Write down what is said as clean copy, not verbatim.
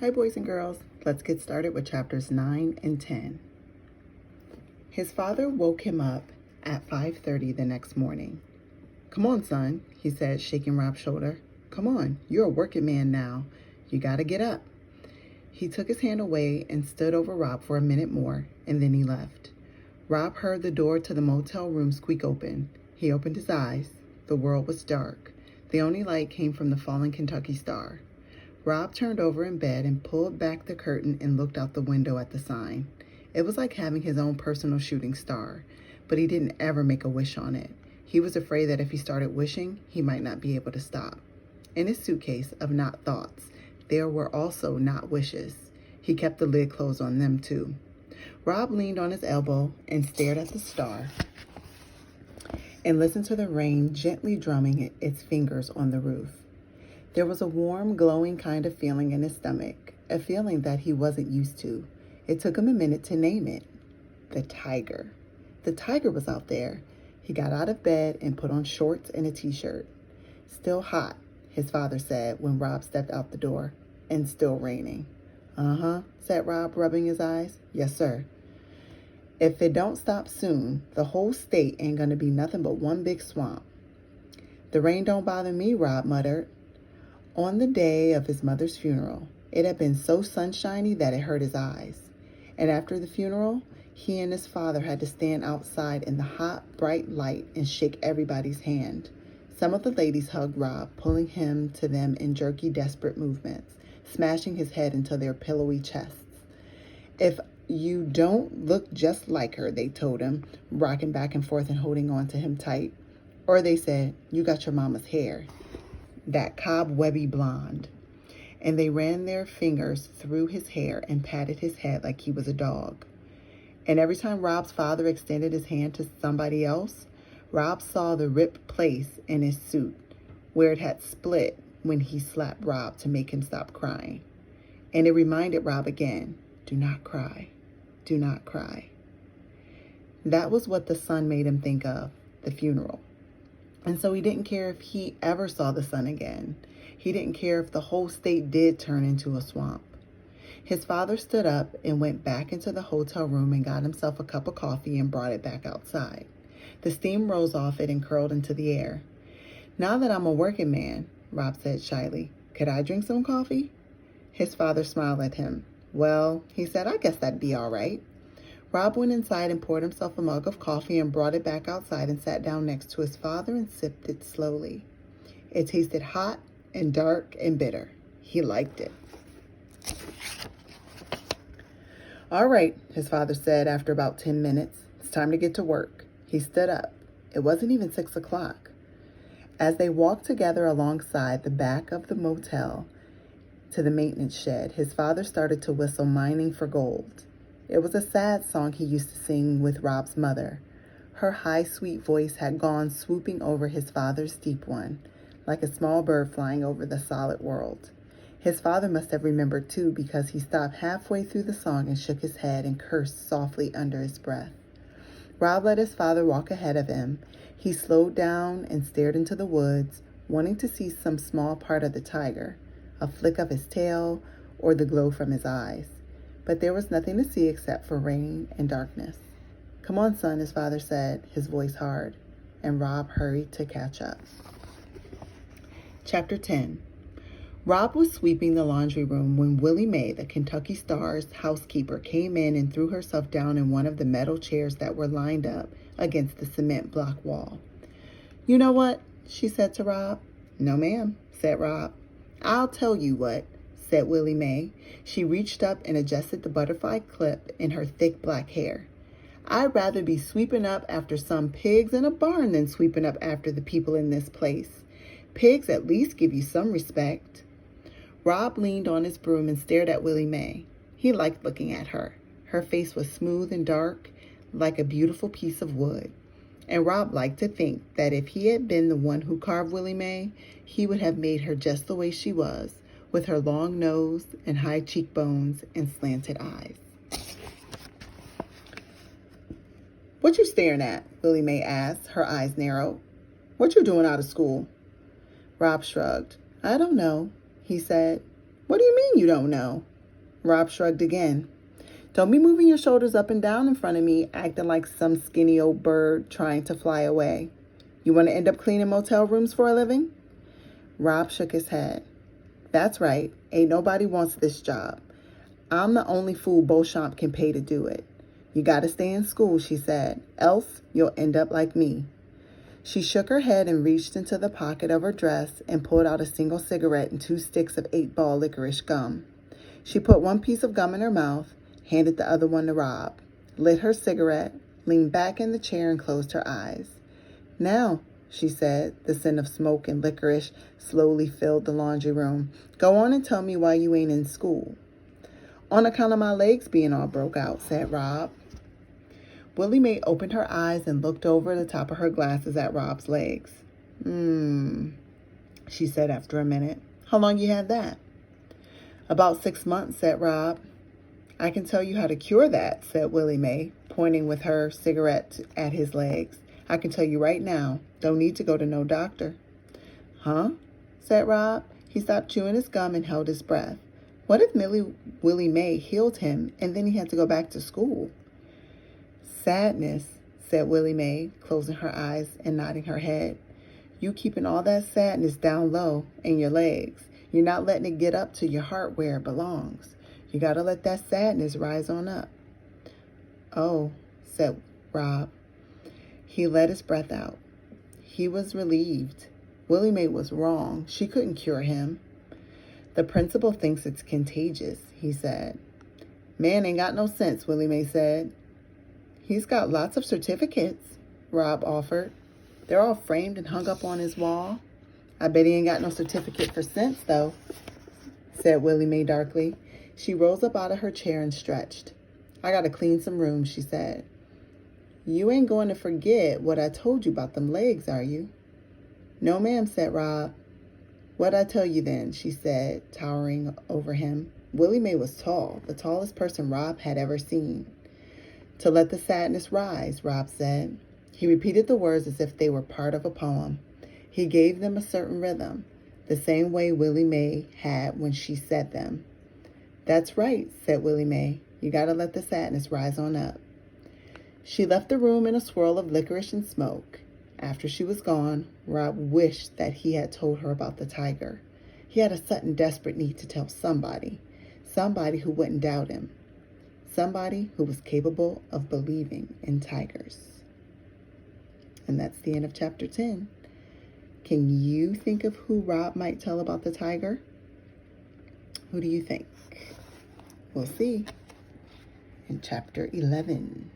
Hi, boys and girls. Let's get started with chapters 9 and 10. His father woke him up at 5:30 the next morning. "Come on, son," he said, shaking Rob's shoulder. "Come on, you're a working man now. You gotta get up." He took his hand away and stood over Rob for a minute more, and then he left. Rob heard the door to the motel room squeak open. He opened his eyes. The world was dark. The only light came from the fallen Kentucky Star. Rob turned over in bed and pulled back the curtain and looked out the window at the sign. It was like having his own personal shooting star, but he didn't ever make a wish on it. He was afraid that if he started wishing, he might not be able to stop. In his suitcase of not thoughts, there were also not wishes. He kept the lid closed on them too. Rob leaned on his elbow and stared at the star and listened to the rain gently drumming its fingers on the roof. There was a warm, glowing kind of feeling in his stomach, a feeling that he wasn't used to. It took him a minute to name it. The tiger. The tiger was out there. He got out of bed and put on shorts and a t-shirt. "Still hot," his father said when Rob stepped out the door. "And still raining." "Uh-huh," said Rob, rubbing his eyes. "Yes, sir." "If it don't stop soon, the whole state ain't gonna be nothing but one big swamp." "The rain don't bother me," Rob muttered. On the day of his mother's funeral, it had been so sunshiny that it hurt his eyes. And after the funeral, he and his father had to stand outside in the hot, bright light and shake everybody's hand. Some of the ladies hugged Rob, pulling him to them in jerky, desperate movements, smashing his head into their pillowy chests. "If you don't look just like her," they told him, rocking back and forth and holding on to him tight. Or they said, "You got your mama's hair, that cobwebby blonde." And they ran their fingers through his hair and patted his head like he was a dog. And every time Rob's father extended his hand to somebody else, Rob saw the ripped place in his suit where it had split when he slapped Rob to make him stop crying. And it reminded Rob again, do not cry, do not cry. That was what the sun made him think of, the funeral. And so he didn't care if he ever saw the sun again. He didn't care if the whole state did turn into a swamp. His father stood up and went back into the hotel room and got himself a cup of coffee and brought it back outside. The steam rose off it and curled into the air. "Now that I'm a working man," Rob said shyly, "could I drink some coffee?" His father smiled at him. "Well," he said, "I guess that'd be all right." Rob went inside and poured himself a mug of coffee and brought it back outside and sat down next to his father and sipped it slowly. It tasted hot and dark and bitter. He liked it. "All right," his father said after about 10 minutes. "It's time to get to work." He stood up. It wasn't even 6 o'clock. As they walked together alongside the back of the motel to the maintenance shed, his father started to whistle Mining for Gold. It was a sad song he used to sing with Rob's mother. Her high, sweet voice had gone swooping over his father's deep one, like a small bird flying over the solid world. His father must have remembered too, because he stopped halfway through the song and shook his head and cursed softly under his breath. Rob let his father walk ahead of him. He slowed down and stared into the woods, wanting to see some small part of the tiger, a flick of his tail, or the glow from his eyes. But there was nothing to see except for rain and darkness. "Come on, son," his father said, his voice hard, and Rob hurried to catch up. Chapter 10. Rob was sweeping the laundry room when Willie Mae, the Kentucky Star's housekeeper, came in and threw herself down in one of the metal chairs that were lined up against the cement block wall. "You know what?" she said to Rob. "No, ma'am," said Rob. "I'll tell you what," said Willie Mae. She reached up and adjusted the butterfly clip in her thick black hair. "I'd rather be sweeping up after some pigs in a barn than sweeping up after the people in this place. Pigs at least give you some respect." Rob leaned on his broom and stared at Willie Mae. He liked looking at her. Her face was smooth and dark, like a beautiful piece of wood. And Rob liked to think that if he had been the one who carved Willie Mae, he would have made her just the way she was, with her long nose and high cheekbones and slanted eyes. "What you staring at?" Willie Mae asked, her eyes narrowed. "What you doing out of school?" Rob shrugged. "I don't know," he said. What do you mean you don't know? Rob shrugged again. Don't be moving your shoulders up and down in front of me, acting like some skinny old bird trying to fly away. You want to end up cleaning motel rooms for a living? Rob shook his head. That's right. Ain't nobody wants this job. I'm the only fool Beauchamp can pay to do it. You gotta stay in school, she said, else you'll end up like me. She shook her head and reached into the pocket of her dress and pulled out a single cigarette and 2 sticks of 8-ball licorice gum. She put one piece of gum in her mouth, handed the other one to Rob, lit her cigarette, leaned back in the chair and closed her eyes. Now, she said, the scent of smoke and licorice slowly filled the laundry room. Go on and tell me why you ain't in school. On account of my legs being all broke out, said Rob. Willie Mae opened her eyes and looked over the top of her glasses at Rob's legs. She said after a minute. How long you had that? About 6 months, said Rob. I can tell you how to cure that, said Willie Mae, pointing with her cigarette at his legs. I can tell you right now. Don't need to go to no doctor. Huh? Said Rob. He stopped chewing his gum and held his breath. What if Willie Mae healed him and then he had to go back to school? Sadness, said Willie Mae, closing her eyes and nodding her head. You keeping all that sadness down low in your legs. You're not letting it get up to your heart where it belongs. You got to let that sadness rise on up. Oh, said Rob. He let his breath out. He was relieved. Willie Mae was wrong. She couldn't cure him. The principal thinks it's contagious, he said. Man ain't got no sense, Willie Mae said. He's got lots of certificates, Rob offered. They're all framed and hung up on his wall. I bet he ain't got no certificate for sense, though, said Willie Mae darkly. She rose up out of her chair and stretched. I gotta clean some rooms, she said. You ain't going to forget what I told you about them legs, are you? No, ma'am, said Rob. What'd I tell you then, she said, towering over him. Willie Mae was tall, the tallest person Rob had ever seen. To let the sadness rise, Rob said. He repeated the words as if they were part of a poem. He gave them a certain rhythm, the same way Willie Mae had when she said them. That's right, said Willie Mae. You gotta let the sadness rise on up. She left the room in a swirl of licorice and smoke. After she was gone, Rob wished that he had told her about the tiger. He had a sudden desperate need to tell somebody who wouldn't doubt him, somebody who was capable of believing in tigers. And that's the end of chapter 10. Can you think of who Rob might tell about the tiger? Who do you think? We'll see in chapter 11.